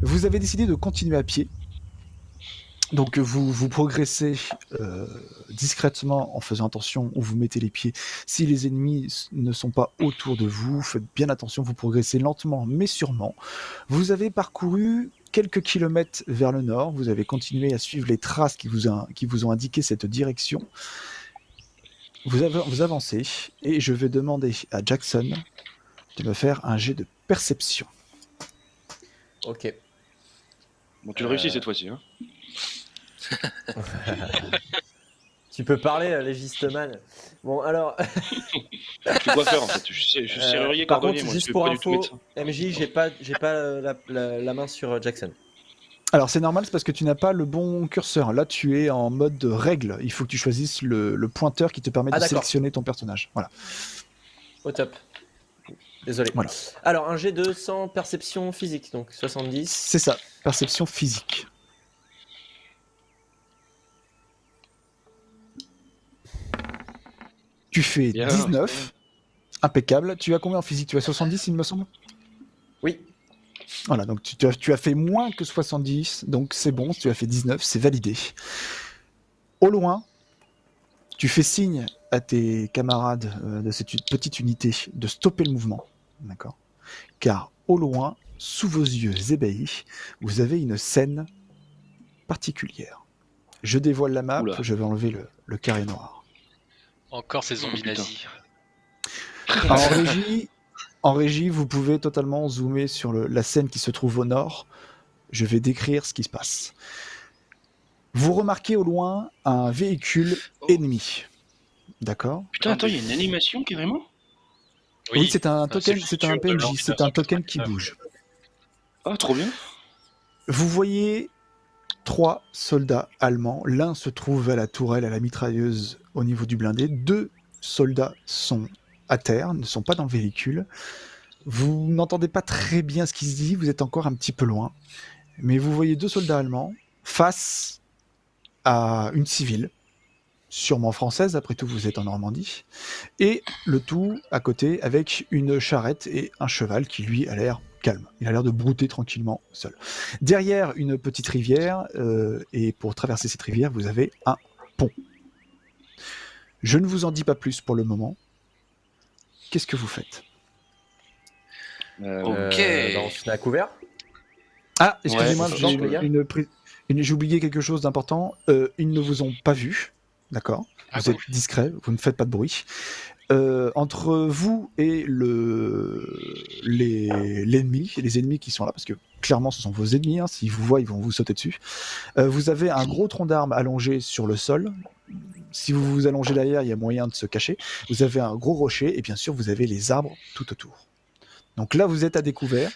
Vous avez décidé de continuer à pied. Donc vous progressez discrètement en faisant attention où vous mettez les pieds. Si les ennemis ne sont pas autour de vous, faites bien attention, vous progressez lentement mais sûrement. Vous avez parcouru quelques kilomètres vers le nord, vous avez continué à suivre les traces qui vous ont indiqué cette direction. Vous avancez et je vais demander à Jackson de me faire un jet de perception. Ok. Bon, tu le réussis cette fois-ci, hein. Tu peux parler, légisteman. Bon, alors. Je suis coiffeur en fait, je suis serrurier Par cordonnier, contre, moi, juste je suis pour pas du tout info, médecin. MJ, j'ai pas la main sur Jackson. Alors c'est normal, c'est parce que tu n'as pas le bon curseur. Là tu es en mode règle, il faut que tu choisisses le pointeur qui te permet de d'accord. sélectionner ton personnage. Voilà. Au top. Désolé. Voilà. Alors, un G2 sans perception physique, donc 70. C'est ça, perception physique. Tu fais Bien, 19. Impeccable. Tu as combien en physique? Tu as 70 il me semble? Oui. Voilà, donc tu as fait moins que 70, donc c'est bon, tu as fait 19, c'est validé. Au loin, tu fais signe à tes camarades de cette petite unité de stopper le mouvement, d'accord? Car au loin, sous vos yeux ébahis, vous avez une scène particulière. Je dévoile la map, Oula. je vais enlever le carré noir. Encore ces zombies putain. nazis. En régie, vous pouvez totalement zoomer sur la scène qui se trouve au nord. Je vais décrire ce qui se passe. Vous remarquez au loin un véhicule ennemi. D'accord? Putain, attends, il y a une animation carrément? Oui, c'est un token, le c'est un futur de l'an PNJ, c'est un token qui 1999. bouge. Ah, trop bien. Vous voyez 3 soldats allemands. L'un se trouve à la tourelle, à la mitrailleuse au niveau du blindé. 2 soldats sont à terre, ne sont pas dans le véhicule. Vous n'entendez pas très bien ce qui se dit, vous êtes encore un petit peu loin. Mais vous voyez 2 soldats allemands face à une civile, sûrement française, après tout vous êtes en Normandie, et le tout à côté avec une charrette et un cheval qui lui a l'air calme. Il a l'air de brouter tranquillement seul. Derrière une petite rivière, et pour traverser cette rivière, vous avez un pont. Je ne vous en dis pas plus pour le moment. Qu'est-ce que vous faites? Ok. On se met à couvert. Ah, excusez-moi, Ouais, j'ai les gars. j'ai oublié quelque chose d'important. Ils ne vous ont pas vu, d'accord? Ah, Vous êtes discret, vous ne faites pas de bruit. Entre vous et l'ennemi, les ennemis qui sont là, parce que clairement ce sont vos ennemis, hein, s'ils vous voient, ils vont vous sauter dessus. Vous avez un gros tronc d'arbre allongé sur le sol. Si vous vous allongez derrière, il y a moyen de se cacher. Vous avez un gros rocher, et bien sûr, vous avez les arbres tout autour. Donc là, vous êtes à découvert,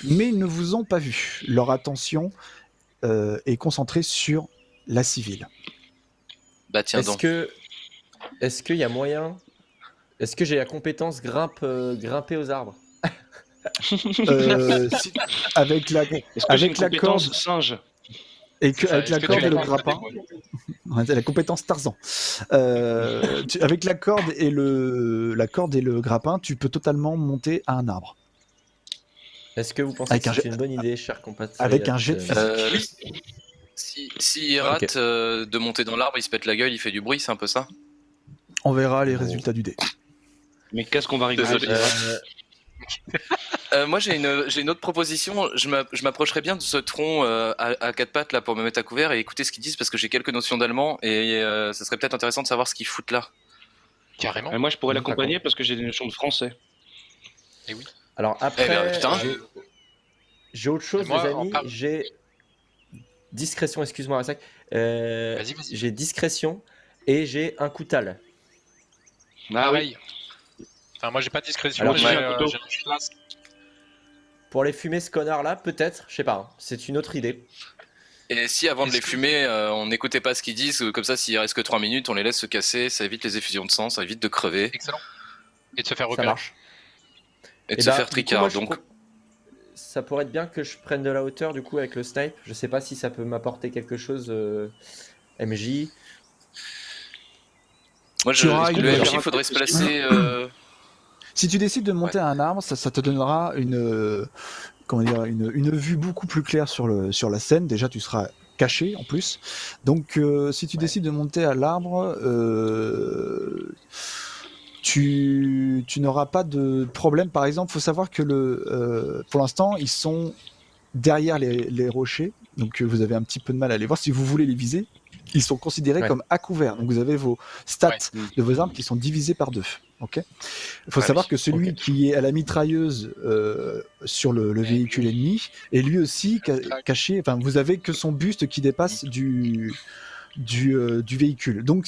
mais ils ne vous ont pas vu. Leur attention est concentrée sur la civile. Bah tiens Est-ce donc. qu'il y a moyen? Est-ce que j'ai la compétence grimper aux arbres? Avec la Est-ce que j'ai une avec la compétence corde singe? avec la corde et le grappin, la compétence Tarzan. Avec la corde et le grappin, tu peux totalement monter à un arbre. Est-ce que vous pensez Avec que un c'est jet- une bonne idée, cher compatriote? avec un jet de physique. S'il rate Ok. de monter dans l'arbre, il se pète la gueule, il fait du bruit, c'est un peu ça? On verra les Oh. résultats du dé. Mais qu'est-ce qu'on va rigoler? Désolé. Euh, Moi j'ai une autre proposition, je m'approcherais bien de ce tronc à quatre pattes là pour me mettre à couvert et écouter ce qu'ils disent parce que j'ai quelques notions d'allemand et ça serait peut-être intéressant de savoir ce qu'ils foutent là. Carrément. Moi, je pourrais Pas l'accompagner parce que j'ai des notions de français. Et oui. Alors Eh après, ben, putain. j'ai autre chose, Et moi, les en amis. par- J'ai discrétion, excuse-moi, Rassak. Vas-y. J'ai discrétion et j'ai un coutal. Ah oui. Pareil. Enfin, moi j'ai pas de discrétion, Alors, mais j'ai j'ai un couteau. j'ai un flasque. Pour les fumer ce connard-là, peut-être, je sais pas. Hein, c'est une autre idée. Et si avant de Est-ce les que- fumer, on n'écoutait pas ce qu'ils disent, comme ça s'il reste que 3 minutes, on les laisse se casser, ça évite les effusions de sang, ça évite de crever Excellent. Et de se faire Ça repérer. marche. et de Et se bah, faire du coup, moi, tricard. Donc ça pourrait être bien que je prenne de la hauteur du coup avec le snipe. Je sais pas si ça peut m'apporter quelque chose, MJ. moi Tu auras le une- MJ il faudrait se placer Si tu décides de monter à un arbre, ça te donnera comment dire, une vue beaucoup plus claire sur la scène. Déjà, tu seras caché en plus. Donc, si tu décides de monter à l'arbre, tu n'auras pas de problème. Par exemple, il faut savoir que pour l'instant, ils sont derrière les rochers. Donc, vous avez un petit peu de mal à les voir. Si vous voulez les viser, ils sont considérés Ouais. comme à couvert. Donc, vous avez vos stats de vos armes qui sont divisées par 2. Ok. Il faut savoir que celui qui est à la mitrailleuse sur le véhicule ennemi est lui aussi caché. Enfin, vous avez que son buste qui dépasse du véhicule. Donc,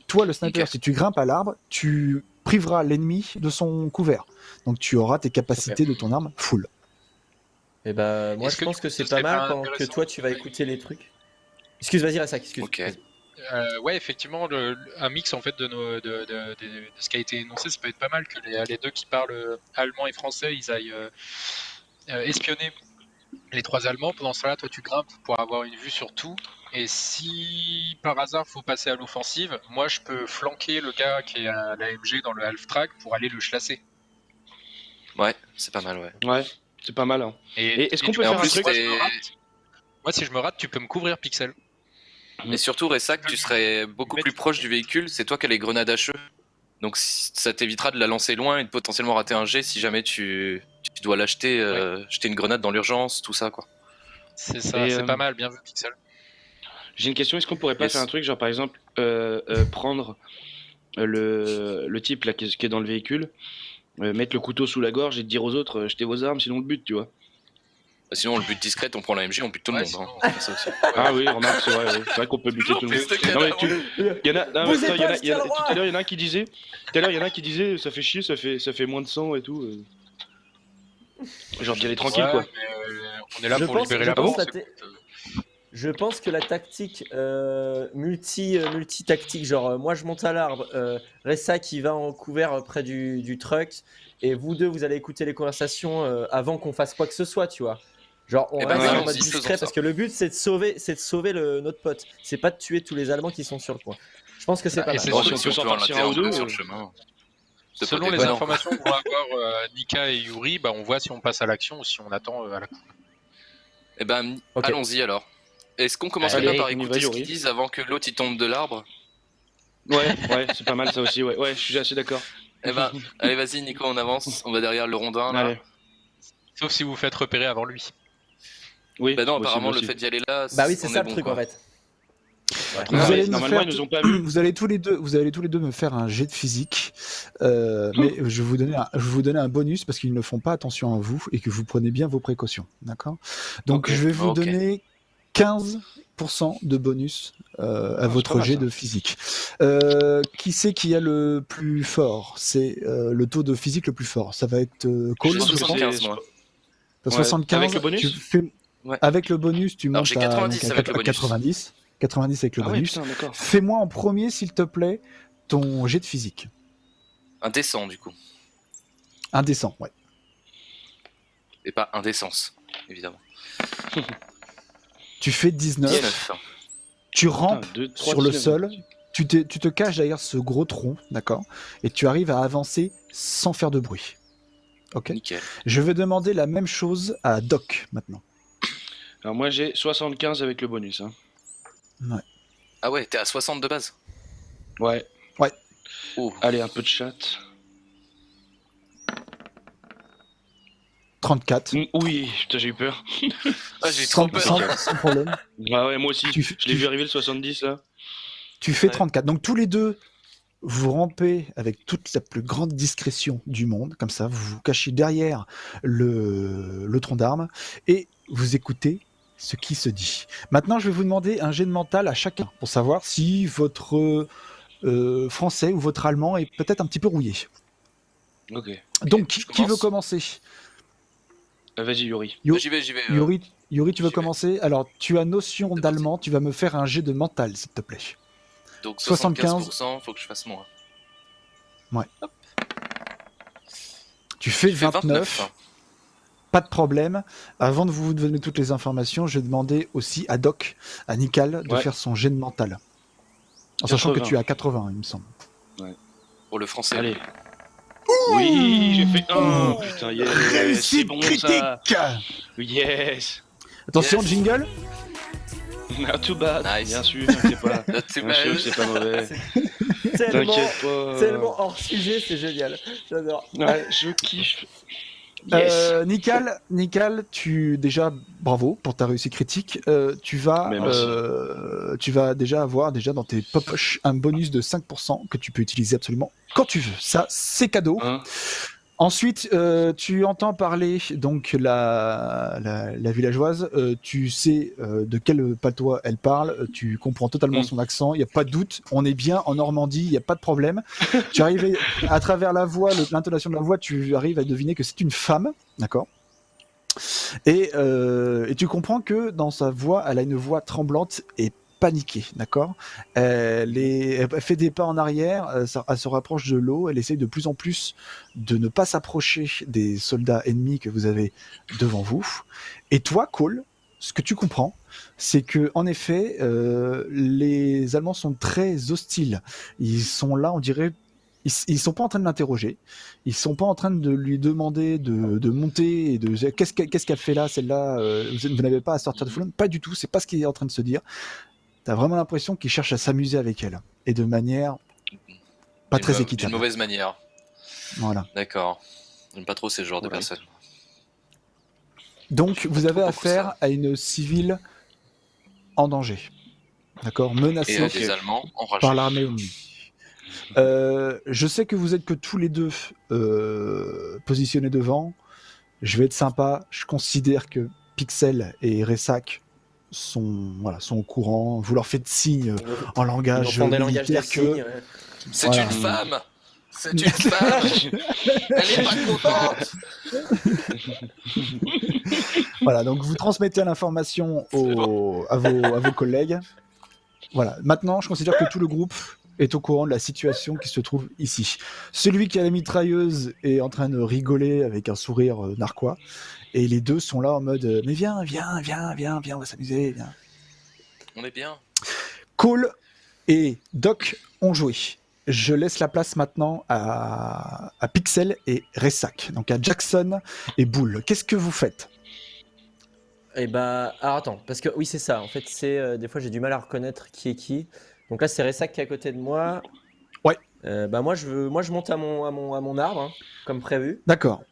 toi, le sniper, si tu grimpes à l'arbre, tu priveras l'ennemi de son couvert. Donc, tu auras tes capacités de ton arme full. Et bah, moi, Est-ce je que pense du que coup, c'est ce pas serait mal pas pendant que intéressant toi, tu vas écouter les trucs. Vas-y, Rassak, excuse. Ok. Vas-y. Ouais, effectivement, un mix en fait de ce qui a été énoncé, ça peut être pas mal que les deux qui parlent allemand et français, ils aillent espionner les 3 Allemands. Pendant ce temps-là, toi, tu grimpes pour avoir une vue sur tout. Et si par hasard faut passer à l'offensive, moi, je peux flanquer le gars qui est à l'AMG dans le half-track pour aller le chlasser. Ouais, c'est pas mal, ouais. Ouais, c'est pas mal. Hein. Et est-ce qu'on du peut Et coup, en faire un plus, truc moi, si je me rate, tu peux me couvrir, Pixel. et surtout, Ressac, tu serais beaucoup plus proche du véhicule. C'est toi qui as les grenades HE. Donc ça t'évitera de la lancer loin et de potentiellement rater un jet si jamais tu dois l'acheter, jeter une grenade dans l'urgence, tout ça, quoi. C'est ça, Et, c'est pas mal, bien vu, Pixel. J'ai une question, est-ce qu'on pourrait pas Yes. faire un truc, genre par exemple, prendre le type là qui est dans le véhicule, mettre le couteau sous la gorge et dire aux autres, jetez vos armes, sinon le but, tu vois. Sinon, le but discret, on prend la MG, on bute tout le Ouais, monde. sinon- Hein. C'est ça aussi. Ah oui, remarque, c'est vrai, ouais. C'est vrai qu'on peut buter Toujours tout le monde. plus de Non, mais cadavres. il y en a, non, mais Bougez attends, pas, je tiens le roi. tout à l'heure, il y en a un qui disait, ça fait chier, ça fait moins de sang et tout. Genre d'y aller tranquille, Ouais, quoi. mais, on est là Je pour pense- libérer je la pense France. la Je pense que la tactique multi-tactique, genre moi je monte à l'arbre, Ressa qui va en couvert près du truck, et vous deux vous allez écouter les conversations avant qu'on fasse quoi que ce soit, tu vois. Genre on Eh ben, reste en allons-y, mode faisons discret ça. parce que le but c'est de sauver notre pote, c'est pas de tuer tous les Allemands qui sont sur le coin. Je pense que c'est Ah, pas et mal. c'est Bon, sûr si on si peut on s'en peut en sortir rater un ou un deux, sur le chemin. C'est Selon pas les déconnant. informations que vont avoir Nika et Yuri, bah, on voit si on passe à l'action ou si on attend à la coupe. Eh ben, Ok. allons-y alors. Est-ce qu'on commencerait Allez, pas par on y va, écouter ce Yuri. qu'ils disent avant que l'autre il tombe de l'arbre? Ouais, c'est pas mal ça aussi, ouais, je suis assez d'accord. Eh ben, allez, vas-y, Nico, on avance. On va derrière le rondin là. Allez, Sauf si vous vous faites repérer avant lui. oui, Bah non, c'est possible apparemment, le aussi. fait d'y aller là, Bah oui c'est on ça est le bon, truc quoi. en fait. Vous Ah, allez ouais, me normalement, faire ils nous ont pas vus. vous allez tous les deux me faire un jet de physique, mais je vais vous donner un bonus parce qu'ils ne font pas attention à vous et que vous prenez bien vos précautions, d'accord? Donc Ok. je vais vous Ok. donner 15% de bonus à c'est votre pas mal, jet ça. de physique. Qui c'est qui a le plus fort? C'est le taux de physique le plus fort. Ça va être Cole, J'ai je pense. 75 c'est- moi. T'as Ouais. 75. Avec le bonus tu fais... Ouais. Avec le bonus, tu Alors, montes j'ai à, 90 donc, à avec le bonus. 90. 90 avec le Ah ouais, bonus. putain, d'accord. Fais-moi en premier, s'il te plaît, ton jet de physique. Indécent du coup. Indécent, ouais. Et pas indécence, évidemment. Tu fais 19. 19. Tu rampes Putain, 2, 3, sur le sol. Tu te caches derrière ce gros tronc, d'accord? Et tu arrives à avancer sans faire de bruit. Ok. Nickel. Je vais demander la même chose à Doc maintenant. Alors moi j'ai 75 avec le bonus. Hein. Ah ouais, t'es à 60 de base. Ouais. Oh. Allez, un peu de chat. 34. Oui, putain, j'ai eu peur. Ah, j'ai trop peur. Sans problème. Ah ouais, moi aussi. Tu- Je l'ai tu- vu arriver le 70 là. Tu fais Ouais. 34. Donc tous les deux, vous rampez avec toute la plus grande discrétion du monde, comme ça, vous vous cachez derrière le tronc d'arbre et vous écoutez ce qui se dit. Maintenant, je vais vous demander un jet de mental à chacun pour savoir si votre français ou votre allemand est peut-être un petit peu rouillé. Ok. Donc, je qui commence. veut commencer? Vas-y, Yuri. J'y vais. Yuri, tu veux j'y vais. commencer? Alors, tu as notion C'est d'allemand, tu vas me faire un jet de mental, s'il te plaît. Donc 75. 75%, faut que je fasse moins. Tu fais J'ai fait 29. Pas de problème. Avant de vous donner toutes les informations, je vais demander aussi à Doc, à Nikal, de Ouais. faire son jet de mental. En sachant que 80. tu es à 80, il me semble. Pour le français. Allez. Oui, j'ai fait un. Putain, yes. C'est Réussite bon critique. ça. Yes. Attention, Yes. jingle. Not too bad. Nice. Bien sûr, c'est pas. Not too Bien sûr, bad. c'est pas mauvais. Tellement, T'inquiète pas. tellement hors sujet, c'est génial. J'adore. Ouais, je kiffe. Yes. Nical, déjà bravo pour ta réussite critique. Tu vas déjà avoir dans tes poches un bonus de 5% que tu peux utiliser absolument quand tu veux. Ça, c'est cadeau. Hein. Ensuite, tu entends parler donc la villageoise. Tu sais de quel patois elle parle. Tu comprends totalement son accent. Il y a pas de doute. On est bien en Normandie. Il y a pas de problème. Tu arrives à travers la voix, l'intonation de la voix, tu arrives à deviner que c'est une femme, d'accord. Et tu comprends que dans sa voix, elle a une voix tremblante et paniquée, d'accord. Elle fait des pas en arrière, elle se rapproche de l'eau, elle essaye de plus en plus de ne pas s'approcher des soldats ennemis que vous avez devant vous. Et toi, Cole, ce que tu comprends, c'est que en effet, les Allemands sont très hostiles. Ils sont là, on dirait. Ils sont pas en train de l'interroger, ils sont pas en train de lui demander de monter et de qu'est-ce qu'elle fait là, celle-là, vous n'avez pas à sortir de Foulon, pas du tout, c'est pas ce qu'il est en train de se dire. T'as vraiment l'impression qu'il cherche à s'amuser avec elle et de manière pas très équitable. D'une mauvaise manière. Voilà. D'accord. J'aime pas trop ces genres de Ouais. personnes. Donc vous avez trop affaire ça. à une civile en danger, d'accord, Et menacée des Allemands enragés. par l'armée ennemie. Je sais que vous êtes que tous les deux positionnés devant. Je vais être sympa. Je considère que Pixel et Ressac sont au courant. Vous leur faites signe en Ils langage font des langages militaire des que signes. Ouais. C'est Voilà. une femme. C'est une femme. Elle est pas contente. voilà. Donc vous transmettez l'information à vos collègues. Voilà. Maintenant, je considère que tout le groupe est au courant de la situation qui se trouve ici. Celui qui a la mitrailleuse est en train de rigoler avec un sourire narquois, et les deux sont là en mode mais viens, on va s'amuser, viens. On est bien. Cole et Doc ont joué. Je laisse la place maintenant à Pixel et Ressac, donc à Jackson et Bull. Qu'est-ce que vous faites? Et bah, alors attends, parce que oui, c'est ça. En fait, c'est des fois j'ai du mal à reconnaître qui est qui. Donc là, c'est Ressac qui est à côté de moi. Ouais. Bah moi, je monte à mon arbre, hein, comme prévu. D'accord.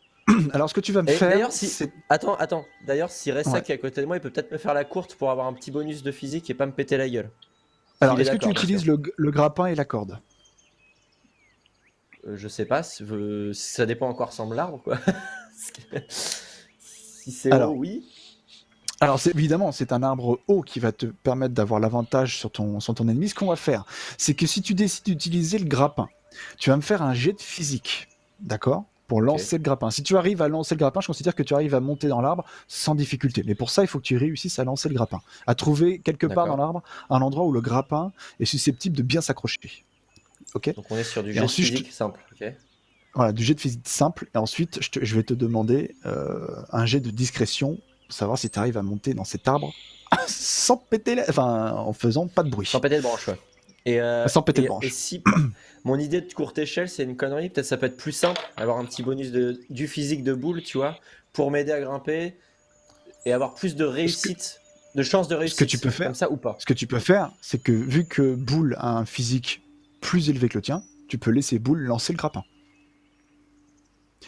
Alors ce que tu vas me Et faire, d'ailleurs, c'est... Attends. D'ailleurs, si Ressac Ouais. est à côté de moi, il peut peut-être me faire la courte pour avoir un petit bonus de physique et pas me péter la gueule. Alors, S'il est est-ce que tu d'accord, bien utilises sûr. le grappin et la corde? Je sais pas, ça dépend à quoi ressemble l'arbre, quoi. Si c'est Alors, haut, oui. Alors évidemment, c'est un arbre haut qui va te permettre d'avoir l'avantage sur ton ennemi. Ce qu'on va faire, c'est que si tu décides d'utiliser le grappin, tu vas me faire un jet de physique, d'accord, pour lancer le grappin. Si tu arrives à lancer le grappin, je considère que tu arrives à monter dans l'arbre sans difficulté. Mais pour ça, il faut que tu réussisses à lancer le grappin, à trouver quelque part dans l'arbre un endroit où le grappin est susceptible de bien s'accrocher. Ok. Donc on est sur du Et jet de ensuite, physique simple, ok. Voilà, du jet de physique simple. Et ensuite, je vais te demander un jet de discrétion, pour savoir si tu arrives à monter dans cet arbre sans péter en faisant pas de bruit. Sans péter de branche, ouais. Et, Sans péter de branche. Et si mon idée de courte échelle, c'est une connerie, peut-être ça peut être plus simple, avoir un petit bonus du physique de boule, tu vois, pour m'aider à grimper et avoir plus de réussite, de chances de réussite. Ce que tu peux faire, comme ça ou pas. Ce que tu peux faire, c'est que vu que Boule a un physique plus élevé que le tien, tu peux laisser Boule lancer le grappin.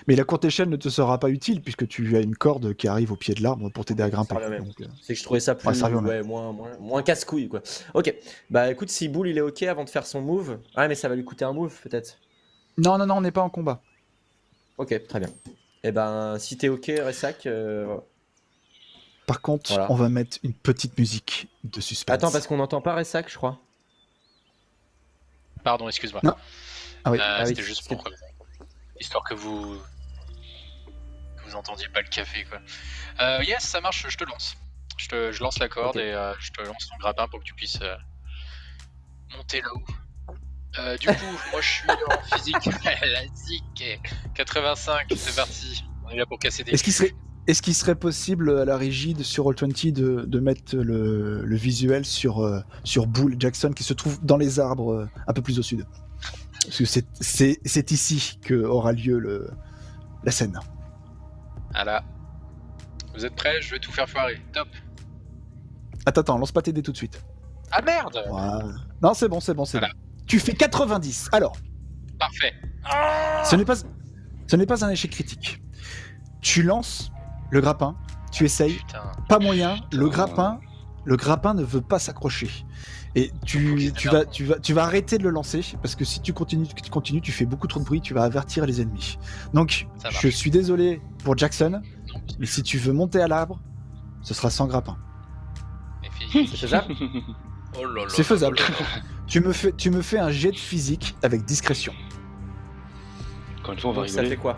Mais la courte échelle ne te sera pas utile puisque tu as une corde qui arrive au pied de l'arbre pour t'aider à grimper. Donc, c'est que je trouvais ça plus moins casse-couille, quoi. Ok, bah écoute, si Boule il est ok avant de faire son move, mais ça va lui coûter un move peut-être. Non, on n'est pas en combat. Ok, très bien. Et ben si t'es ok, Ressac. Par contre, on va mettre une petite musique de suspense. Attends, parce qu'on n'entend pas Ressac, je crois. Pardon, excuse-moi. Non. Ah oui. C'était juste pour histoire que vous entendiez pas le café, quoi. Yes, ça marche, je te lance. Je lance la corde et je te lance ton grappin pour que tu puisses monter là-haut. Du coup, moi je suis en physique. La zik, 85, c'est parti. On est là pour casser des. Est-ce qu'il serait possible à la régie sur Roll20 de mettre le visuel sur Bull Jackson qui se trouve dans les arbres un peu plus au sud? Parce que c'est ici que aura lieu la scène. Voilà. Vous êtes prêts? Je vais tout faire foirer. Top. Attends, lance pas tes dés tout de suite. Ah merde! Voilà. Non, c'est bon. Voilà. Tu fais 90. Alors, Parfait. ce n'est pas un échec critique. Tu lances le grappin, tu essayes, Putain. pas moyen, le grappin ne veut pas s'accrocher. Et tu vas arrêter de le lancer, parce que si tu continues, tu fais beaucoup trop de bruit, tu vas avertir les ennemis. Donc, Ça marche. je suis désolé pour Jackson, Non, mais si tu veux monter à l'arbre, ce sera sans grappin. mais fini. C'est faisable? Oh là là C'est là faisable. là là. Tu me fais un jet de physique avec discrétion. Encore une fois, on va Donc ça rigoler. fait quoi?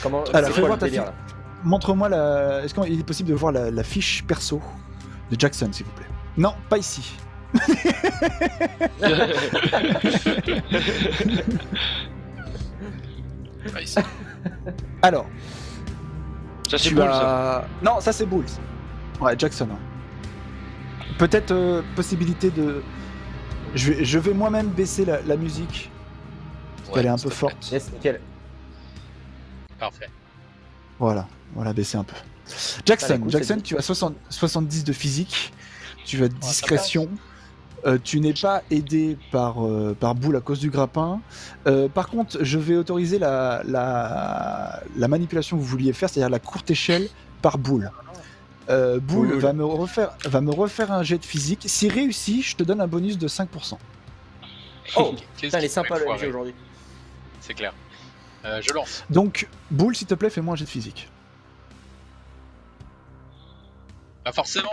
Comment Alors, c'est fais quoi voir le ta délire fiche. là? Montre-moi la. Est-ce qu'il est possible de voir la fiche perso de Jackson, s'il vous plaît? Non, pas ici. Ah, ici. Alors, Ça, c'est tu cool, ça. as. Non, ça c'est Bulls. Ouais, Jackson. Hein. Peut-être possibilité de. Je vais moi-même baisser la musique. Parce qu'elle est un s'il peu te plaît. forte. Yes, nickel. Parfait. Voilà, baisser un peu. Ah, Jackson, les coups, Jackson, c'est tu as 70 de physique. Tu as ça discrétion. Tu n'es pas aidé par Boule à cause du grappin. Par contre, je vais autoriser la manipulation que vous vouliez faire, c'est-à-dire la courte échelle par Boule. Boule Cool. va me refaire un jet de physique. Si réussi, je te donne un bonus de 5%. Oh, Qu'est-ce putain, il est qui sympa fait le foirer MG aujourd'hui. C'est clair. Je lance. Donc, Boule, s'il te plaît, fais-moi un jet de physique. Bah forcément.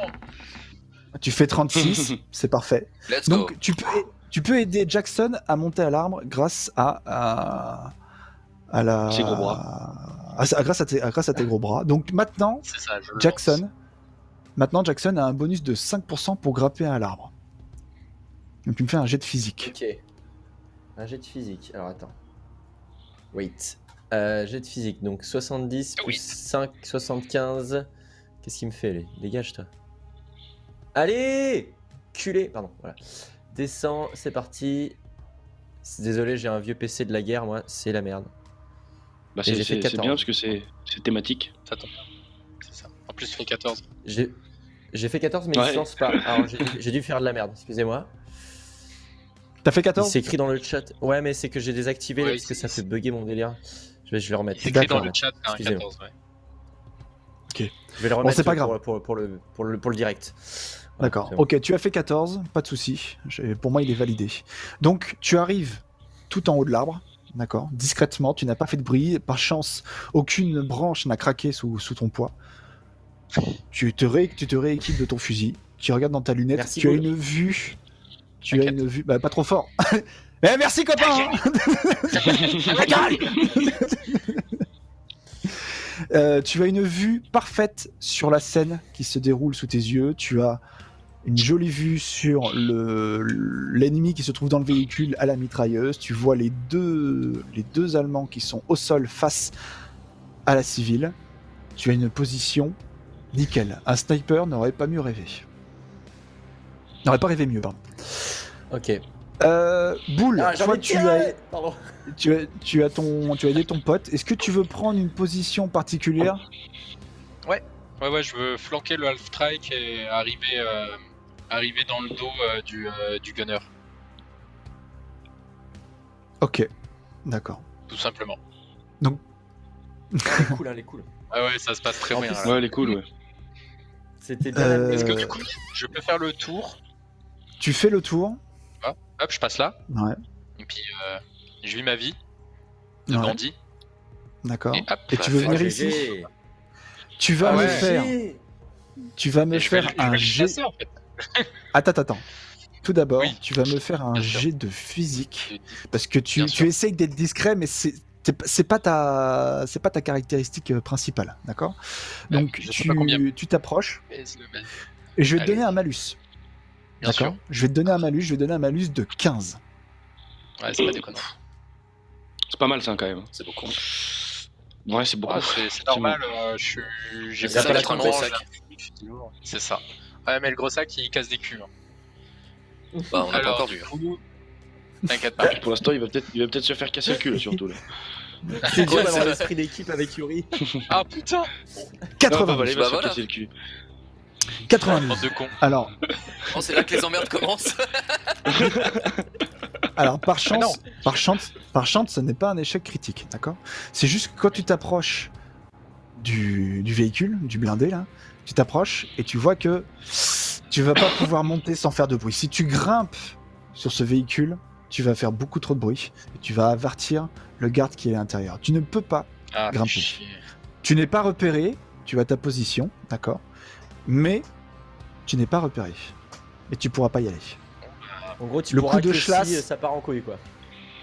Tu fais 36, c'est parfait. Let's go. Donc, tu peux aider Jackson à monter à l'arbre grâce à la. Ses gros bras. Grâce à tes gros bras. Donc maintenant, C'est ça, je le lance. Jackson a un bonus de 5% pour grimper à l'arbre. Donc tu me fais un jet de physique. Ok. Un jet de physique. Alors attends. Wait. Jet de physique. Donc 70 Ah plus oui. 5, 75. Qu'est-ce qu'il me fait, lui? Dégage-toi. Allez! Culé! Pardon, voilà. Descends, c'est parti. Désolé, j'ai un vieux PC de la guerre, moi. C'est la merde. Bah, Et j'ai c'est fait c'est 14. bien parce que c'est thématique. Ça tombe bien. C'est ça. En plus, je fais 14. J'ai fait 14, mais il Ouais. se lance pas. Alors, j'ai dû faire de la merde, excusez-moi. T'as fait Il 14? s'écrit dans le chat. Ouais, mais c'est que j'ai désactivé là, Ouais, parce que il- ça fait bugger mon délire. Je vais le remettre. Il s'écrit dans D'accord. le chat un Excusez-moi. 14, ouais. Je vais le remettre c'est pas grave. pour le direct. Voilà, D'accord. c'est bon. Ok, tu as fait 14, pas de souci. Pour moi, il est validé. Donc, tu arrives tout en haut de l'arbre, d'accord, discrètement. Tu n'as pas fait de bruit. Par chance, aucune branche n'a craqué sous ton poids. Tu te rééquipes de ton fusil. Tu regardes dans ta lunette. Merci, tu as Boule. une vue. Tu as T'inquiète. une vue. Bah, pas trop fort. Eh, merci, copain. Tu as une vue parfaite sur la scène qui se déroule sous tes yeux. Tu as une jolie vue sur l'ennemi qui se trouve dans le véhicule à la mitrailleuse. Tu vois les deux Allemands qui sont au sol face à la civile. Tu as une position nickel. Un sniper n'aurait pas mieux rêvé. N'aurait pas rêvé mieux, pardon. Ok. Boule, Ah, j'ai toi envie de tu as tirer. Pardon. tu as aidé ton pote. Est-ce que tu veux prendre une position particulière? Ouais, je veux flanquer le half-strike et arriver dans le dos du gunner, Ok, d'accord. tout simplement. Ah, elle est cool, hein, elle est cool. Ah ouais, ça se passe très En bien. plus, là. Ouais, elle est cool, ouais. C'était bien. Est-ce que du coup, je peux faire le tour? Tu fais le tour. Hop, je passe là, Ouais, et puis je vis ma vie de ouais, bandit, d'accord. et hop. Et tu veux Ah, venir GG. ici? Tu vas Ah me ouais. faire, tu vas me Et je vais faire le un chasser, jet. en fait. Attends. Tout d'abord, Oui. tu vas me faire un Bien sûr. jet de physique parce que Bien tu sûr. essayes d'être discret, mais c'est pas ta caractéristique principale, d'accord? Ouais, Donc je sais pas combien. tu t'approches Baise le mec. et je vais te Allez. donner un malus, Bien sûr. d'accord? Je vais te donner un malus de 15. Ouais, c'est pas déconnant. C'est pas mal, ça, quand même. C'est beaucoup. Ouais, c'est beaucoup. Ouais, c'est normal, j'ai Ça pas va trop être un de gros sac. C'est ça. Ouais, mais le gros sac, il casse des culs. Hein. Bah, on n'a pas Alors, encore du vu. coup, T'inquiète pas. Pour l'instant, il va peut-être se faire casser le cul, là, surtout. Là. C'est dur Ouais, d'avoir c'est l'esprit d'équipe avec Yuri. Ah putain. 80. Non, bah, il va Bah se faire voilà. casser le cul. 90. Bande de cons. Alors, Oh, c'est là que les emmerdes commencent. par chance, ce n'est pas un échec critique, d'accord? C'est juste que quand tu t'approches du véhicule, du blindé là, tu t'approches et tu vois que tu vas pas pouvoir monter sans faire de bruit. Si tu grimpes sur ce véhicule, tu vas faire beaucoup trop de bruit et tu vas avertir le garde qui est à l'intérieur. Tu ne peux pas Ah, grimper. chier. Tu n'es pas repéré, tu as ta position, d'accord? Mais tu n'es pas repéré et tu pourras pas y aller. En gros, tu Le pourras coup de que schlass. si ça part en couille, quoi.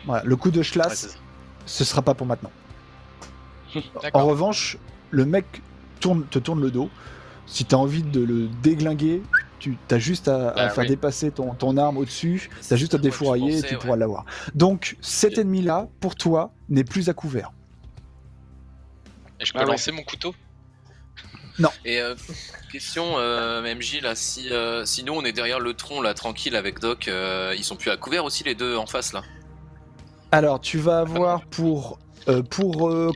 Voilà, le coup de Ouais, schlass, c'est ça. ce sera pas pour maintenant. En D'accord. revanche, le mec te tourne le dos. Si tu as envie de le déglinguer, tu as juste à Bah faire oui. dépasser ton arme au-dessus, tu as juste à C'est ça, moi, je défourailler et pensais, tu ouais. pourras l'avoir. Donc cet Ok. ennemi-là, pour toi, n'est plus à couvert. Et je peux Ah ouais. lancer mon couteau? Et question, MJ, là, si nous on est derrière le tronc, là, tranquille avec Doc, ils sont plus à couvert aussi les deux en face, là. Alors tu vas avoir pour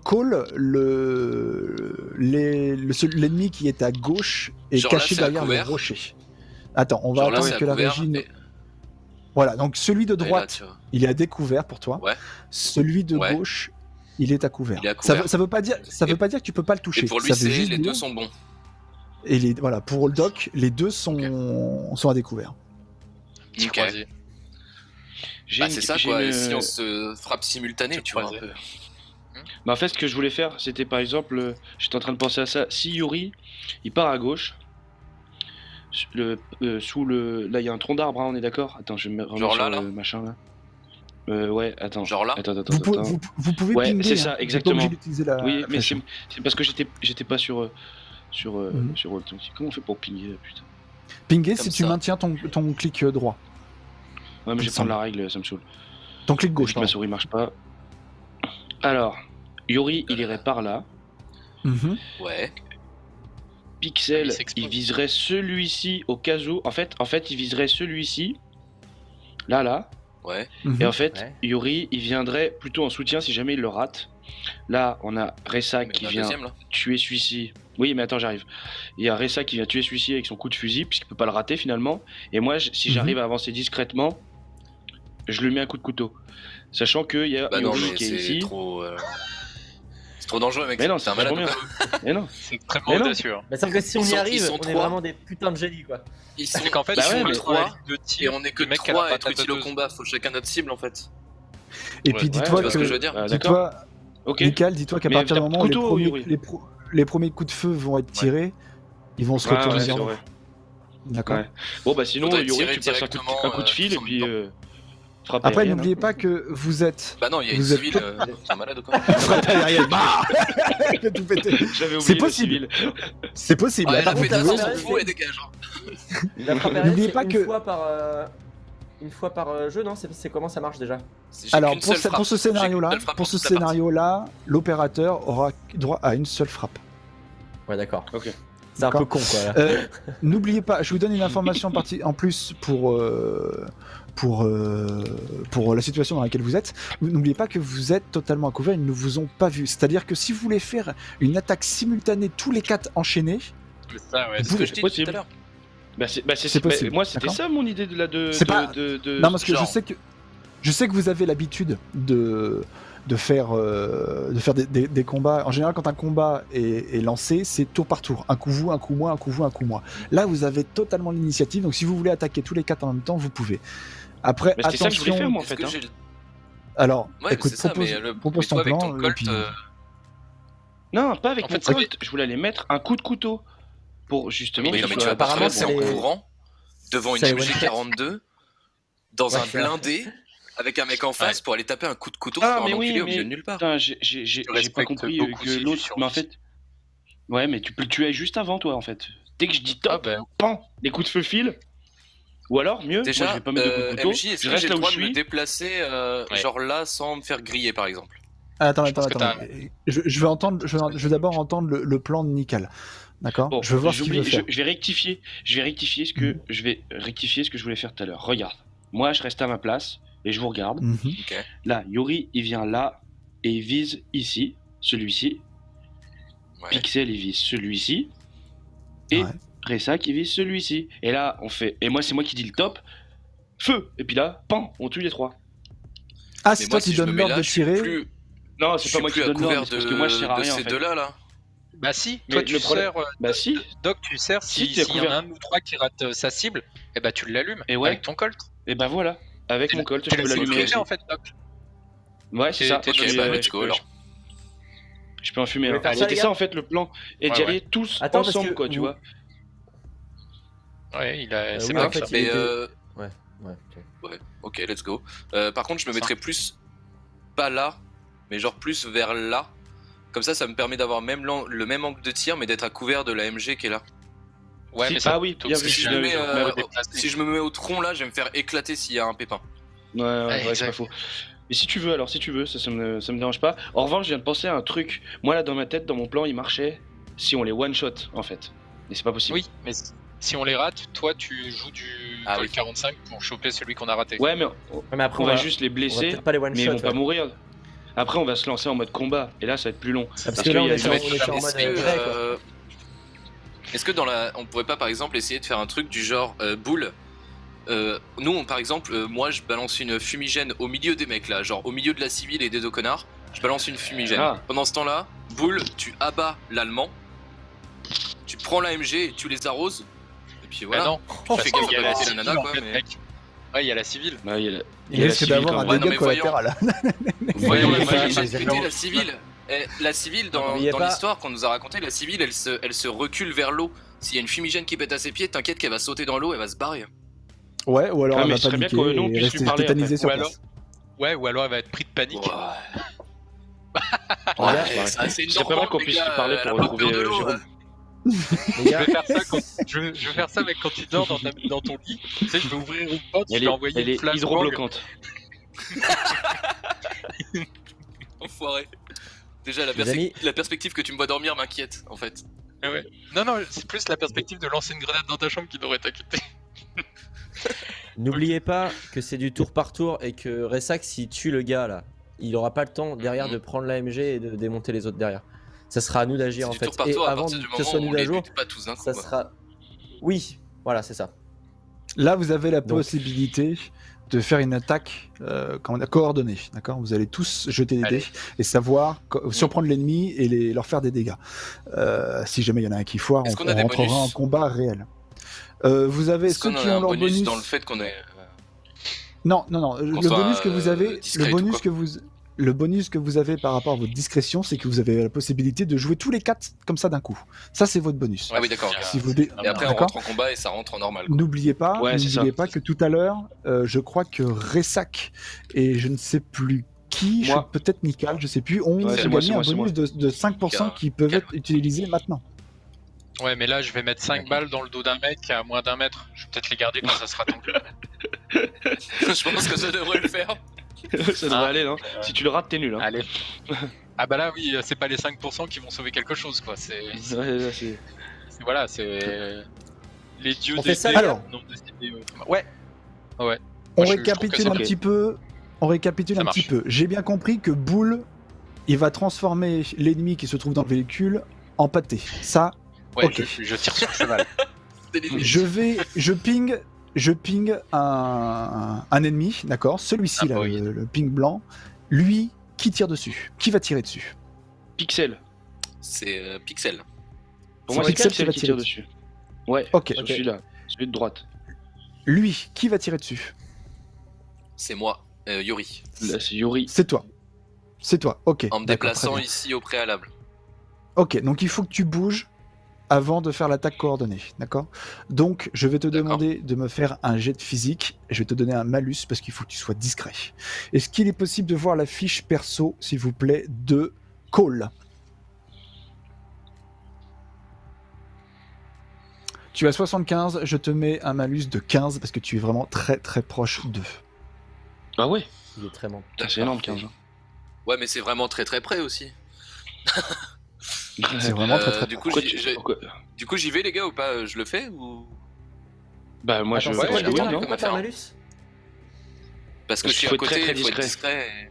Cole, l'ennemi qui est à gauche est Genre là, caché c'est à derrière le couvert. rocher. Attends, on va Genre là, attendre c'est à que la couvert. régie... ne- et- Voilà, donc celui de et là, droite, tu vois. il est à découvert pour toi. Ouais. Celui de Ouais. gauche, il est à couvert. Il est à Ça, couvert. ça veut pas dire que tu peux pas le toucher. Et pour lui, ça veut c'est juste les dire- deux sont bons. Et voilà, pour le doc, les deux sont à découvert. Petit Ok. croisé. J'ai Bah, une- c'est ça, j'ai quoi. une- Et si on se frappe simultané, Tu tu vois, un croisais. peu. Bah, en fait, ce que je voulais faire, c'était par exemple, j'étais en train de penser à ça. Si Yuri, il part à gauche, sous le. Là, il y a un tronc d'arbre, hein, on est d'accord? Attends, je vais me remettre Genre sur là, là le machin là. Ouais, attends. Genre là. Attends. Vous pouvez Ouais, pinguer. c'est ça, Vous êtes pas exactement. obligé d'utiliser la Oui, mais flèche. c'est parce que j'étais pas sur Mhm. sur Walton. Comment on fait pour pinguer, putain? Pinguer Comme si tu ça. maintiens ton clic droit. Ouais, mais Il je me vais prendre semble. la règle, ça me saoule. Ton clic gauche, Vu que ma pardon. souris marche pas. Alors, Yuri, il irait par là. Mhm. Ouais. Pixel, Il s'expose. il viserait celui-ci au cas où. En fait, il viserait celui-ci. Là. Ouais. Mhm. Et en fait, Ouais. Yuri, il viendrait plutôt en soutien si jamais il le rate. Là, on a Ressa Mais qui il y en a un vient deuxième, là. tuer celui-ci. Oui, mais attends, j'arrive. Il y a Ressa qui vient tuer celui-ci avec son coup de fusil, puisqu'il peut pas le rater finalement. Et moi, si Mhm. j'arrive à avancer discrètement, je lui mets un coup de couteau. Sachant qu'il y a Bah non, Yuri mais qui est c'est ici. trop. C'est trop dangereux, mec. Mais non, c'est c'est un malade. vachement ou bien. quoi Mais non. C'est extrêmement Mais non. audacieux. Hein. Bah, c'est vrai que si on Ils y sont- arrive, ils sont on est trois. vraiment des putains de génies, quoi. Ils sont, C'est qu'en fait, Bah ils ouais, sont mais- trois trois. de Et tir. on est que Le mec qui a la 3 à être patate utile au deux. combat. Faut chacun notre cible, en fait. Et Ouais, puis ouais, dis-toi tu vois que, ce que je veux dire D'accord. dis-toi, Ok. Michael, dis-toi qu'à Mais partir du t'as moment où couteau, Yuri. les premiers coups de feu vont être tirés, ils vont se Ah, retourner ouais, vers c'est nous. vrai. D'accord. Ouais. Bon, bah sinon, Faudrait Yuri, tirer tu passes directement, un coup de fil tous et en puis même temps. frappe Après, aérienne, n'oubliez hein. pas que vous êtes. Bah non, il y a une Vous êtes civile. pas- C'est un malade ou quoi? Frappe aérienne. Bah Il a tout pété. J'avais oublié C'est le possible. civil. C'est possible. Ouais, Là, elle a par fait contre, de vous la pouvez- force, on fout et dégage. La frappe aérienne, N'oubliez c'est pas une que- fois par jeu, non? C'est comment ça marche déjà? J'ai Alors qu'une pour, seule frappe. pour ce J'ai qu'une scénario-là, seule frappe pour ce toute la partie. scénario-là, l'opérateur aura droit à une seule frappe. Ouais, d'accord. Ok. C'est un D'accord. peu con, quoi. Là. N'oubliez pas, je vous donne une information en plus pour la situation dans laquelle vous êtes. N'oubliez pas que vous êtes totalement à couvert, ils ne vous ont pas vu. C'est-à-dire que si vous voulez faire une attaque simultanée tous les 4 enchaînés, C'est ça, ouais. Vous C'est ce que je C'est dis depuis tout possible. à l'heure. C'est possible, moi, c'était d'accord. ça mon idée C'est pas- de non parce que genre. je sais que vous avez l'habitude de faire des combats. En général, quand un combat est lancé, c'est tour par tour. Un coup vous, un coup moi, un coup vous, un coup moi. Là, vous avez totalement l'initiative. Donc, si vous voulez attaquer tous les 4 en même temps, vous pouvez. Après, Mais c'était ça que je voulais faire, attention. moi, en Est-ce fait. que hein. j'ai le- Alors, Ouais, écoute, c'est ça, propose, mais propose mais toi, ton avec plan. ton et Colt, puis- Non, pas avec En mon fait, c'est Colt. Je voulais aller mettre un coup de couteau pour justement. Mais non, que mais ce tu soit vas pas te apparemment, lancer en c'est- courant devant une c'est one shot. MG42 dans Ouais, un c'est vrai. blindé avec un mec en face pour aller taper un coup de couteau Ah, sur mais un oui, enculé au mais- milieu de nulle part. Putain, j'ai pas respecte compris beaucoup que si tu l'autre. Mais en survis. fait. Ouais, mais tu peux le tuer juste avant, toi, en fait. Dès que je dis Ah top, ben, pan, les coups de feu filent. Ou alors, mieux, moi, Déjà, je vais pas mettre de coups de couteau. MJ, est-ce Je que reste j'ai là le où droit je de me suis. déplacer genre là sans me faire griller par exemple? Attends, Je pense que je vais d'abord entendre le plan de Nickel. D'accord. Bon, Je veux voir ce qu'il veut faire. je vais rectifier ce que je vais rectifier ce que je voulais faire tout à l'heure. Regarde, moi je reste à ma place, et je vous regarde. Mhm. Ok. Là, Yuri, il vient là et il vise ici, celui-ci. Ouais. Pixel, il vise celui-ci. Et Ouais. Ressac, il vise celui-ci. Et là, on fait. Et moi, c'est moi qui dis le top. Feu. Et puis là, pan, on tue les 3. Ah, Mais c'est moi, toi si qui je me donnes mets l'ordre là, de je suis tirer. plus, Non, je c'est suis pas moi plus qui à donne l'ordre, couvert mais c'est parce que moi, je sers à de rien en ces fait. deux-là, là. Bah si, Mais toi tu le problème- sers, Bah si. Doc, tu sers, Si, si t'es s'il y en couvert. a un ou trois qui rate sa cible, et bah tu l'allumes Et ouais. avec ton Colt. Et bah voilà. Avec mon Colt, C'est je la peux l'allumer sécurité aussi. en fait, Doc. Ouais, c'est ça. T'es Ok, notre bah, sécurité. let's go, alors. Je peux en fumer Vous un. voulez faire ça, les C'était gars ça en fait le plan. Et d'y Ouais, aller tous Attends, parce ensemble, que quoi, tu vous- vois. Ouais, c'est oui, pas en fait, ça. il Mais était- Ouais, ok. ouais, ok, let's go. Par contre, je me Ça. mettrais plus pas là, mais genre plus vers là. Comme ça me permet d'avoir le même angle de tir, mais d'être à couvert de la MG qui est là. Ouais, Si- mais ça, ah oui, bien Parce vu. que si je bien me vu. mets, Mais ouais, si je me mets au tronc là, je vais me faire éclater s'il y a un pépin. ouais, c'est exact. pas faux. Mais si tu veux, alors si tu veux, ça me dérange pas. En revanche, je viens de penser à un truc. Moi là, dans ma tête, dans mon plan, il marchait si on les one shot en fait. Et c'est pas possible. Oui, mais si on les rate, toi tu joues du Ah Colt oui. 45 pour choper celui qu'on a raté. Ouais, mais Ouais, mais après, on on va va juste les on va blesser, peut-être pas les one mais ils shot. vont pas mourir. Après, on va se lancer en mode combat, et là, ça va être plus long. Parce que qu'il là, on y a était une- en mode vrai, quoi. Est-ce que on pourrait pas par exemple essayer de faire un truc du genre boule nous, par exemple, moi je balance une fumigène au milieu des mecs là, genre au milieu de la civile et des deux connards. Je balance une fumigène. Ah. Pendant ce temps-là, boule, tu abats l'allemand, tu prends la MG et tu les arroses. Et puis Bah voilà. non, Tu parce fais qu'il gaffe y a à la pas péter civile la nana en quoi. fait, Mais... mec. Ouais, il y a la civile. Ouais, il y a Il risque d'avoir un Ouais, non, dégât mais collatéral là. Voyons, Ouais, voyons, ouais, j'ai ouais, pété ouais. la civile. La civile, dans N'oubliez pas- l'histoire qu'on nous a raconté, la civile, elle se recule vers l'eau. S'il y a une fumigène qui pète à ses pieds, t'inquiète qu'elle va sauter dans l'eau, elle va se barrer. Ouais, ou alors Ah, elle mais va ce serait bien paniquer que nous, on et puisse lui rester parler tétanisée après. sur Ou place. Ouais, ou alors elle va être prise de panique. Ouais, ouais. c'est une C'est pas mal qu'on les puisse gars, lui parler elle a pour pas retrouver peur de l'eau, Jérôme. Les Je gars, vais faire ça je vais faire ça, mec, quand tu dors dans ton lit. Tu sais, je vais ouvrir une porte, je Elle vais est, envoyer elle une est flashbang. hydrobloquante. Enfoiré. Déjà, Les amis- la perspective que tu me vois dormir m'inquiète, en fait. Ah ouais. Non, c'est plus la perspective de lancer une grenade dans ta chambre qui devrait t'inquiéter. n'oubliez pas que c'est du tour par tour et que Ressac, s'il tue le gars là, il aura pas le temps derrière de prendre la MG et de démonter les autres derrière. Ça sera à nous d'agir en C'est du fait. tour par Et tour à avant partir du que ce moment soit où nous on les d'agir, bute pas tous d'un coup. ça quoi. sera. Oui, voilà, c'est ça. Là, vous avez la Donc- possibilité de faire une attaque coordonnée. D'accord, vous allez tous jeter des Allez. dés et savoir surprendre l'ennemi et leur faire des dégâts. Si jamais il y en a un qui foire, Est-ce on qu'on a des rentrera bonus en combat réel. Vous avez Est-ce ceux qu'on qui a ont un leur bonus bonus. dans le fait qu'on est. Non. Le soit, bonus que vous avez, discret le ou bonus quoi. que vous. Le bonus que vous avez par rapport à votre discrétion, c'est que vous avez la possibilité de jouer tous les 4 comme ça d'un coup. Ça, c'est votre bonus. Ah oui, d'accord. ok. Si vous dé- Et après, on D'accord. rentre en combat et ça rentre en normal. quoi. N'oubliez pas, Ouais, c'est n'oubliez ça. pas que tout à l'heure, je crois que Ressac et je ne sais plus qui, Moi. peut-être Mikal, je sais plus, ont Ouais, c'est gagné moi, c'est un moi, c'est bonus de 5% Calme. qui peuvent être utilisés maintenant. Ouais, mais là, je vais mettre 5 balles dans le dos d'un mec à moins d'un mètre. Je vais peut-être les garder quand ça sera tendu. Je pense que ça devrait le faire. Ça devrait aller, non? Si tu le rates, t'es nul. Hein. Allez. Ah bah là, oui, c'est pas les 5% qui vont sauver quelque chose, quoi. Ouais, là, c'est- Voilà, c'est... Les dieux On des fait ça, dés alors. n'ont décidé... Ouais. On Moi, je trouve récapitule que ça un va. petit peu. On récapitule Ça un petit marche. peu. J'ai bien compris que Boule, il va transformer l'ennemi qui se trouve dans le véhicule en pâté. Ça, Ouais, Ok. je tire sur le cheval. C'est des- je ping un ennemi, d'accord. Celui-ci Ah, là, oui. le ping blanc. Lui, qui tire dessus? Qui va tirer dessus? Pixel. C'est Pixel. Pour moi, C'est c'est Pixel Pixel qui va qui tirer tire dessus. Ouais, Ok. je suis là. Celui de droite. Lui, qui va tirer dessus? C'est moi, Yuri. Là, c'est Yuri. C'est toi. C'est toi, ok. En me d'accord, déplaçant très bien. ici au préalable. Ok, donc il faut que tu bouges avant de faire l'attaque coordonnée, d'accord? Donc je vais te D'accord. demander de me faire un jet de physique, je vais te donner un malus parce qu'il faut que tu sois discret. Est-ce qu'il est possible de voir la fiche perso, s'il vous plaît, de Cole? Tu as 75, je te mets un malus de 15 parce que tu es vraiment très très proche d'eux. Ah ouais? Il est très bon. Putain, c'est énorme, 15. hein. Ouais, mais c'est vraiment très très près aussi. C'est vraiment très très Du près. coup, Pourquoi- du coup, j'y vais, les gars, ou pas? Je le fais ou. Bah, moi, Attends, je. c'est quoi je déjà oui, attends, non Pourquoi t'as un faire. malus? Parce que je Parce suis qu'il à faut être côté, très, il faut être très discret.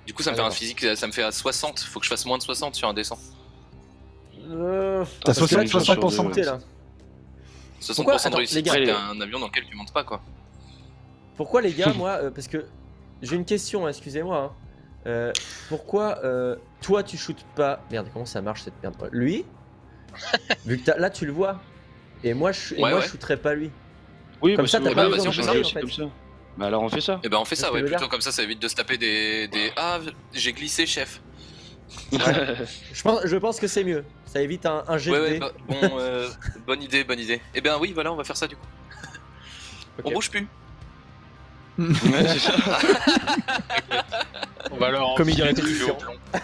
Du coup, ça me Ah, fait un d'accord. physique, ça me fait à 60. Faut que je fasse moins de 60 sur un descent. T'as parce que là, 60, tu vas 60% pas monter, là. 60% Pourquoi de Attends, réussite, les gars, c'est un avion dans lequel tu montes pas, quoi. Pourquoi les gars, moi, parce que j'ai une question, hein, excusez-moi. Hein. Pourquoi toi tu shootes pas. Merde, comment ça marche cette merde? Lui, vu que là tu le vois, et moi je Ouais. shooterais pas lui. Oui, Comme bah, ça, si t'as vous pas voulez, besoin on de peut changer, changer en aussi fait. comme ça. Bah alors on fait ça. Et ben on fait C'est ça, ce que ouais, je veux plutôt dire. comme ça évite de se taper des. Ah, j'ai glissé, chef. Je pense que c'est mieux. Ça évite un jet de Ouais, dés. bonne idée, bonne idée. Eh ben oui, voilà, on va faire ça du coup. Ok. On bouge plus. Ouais, c'est ça. On va leur Comme il enfiler dirait du feu au Christian. plomb.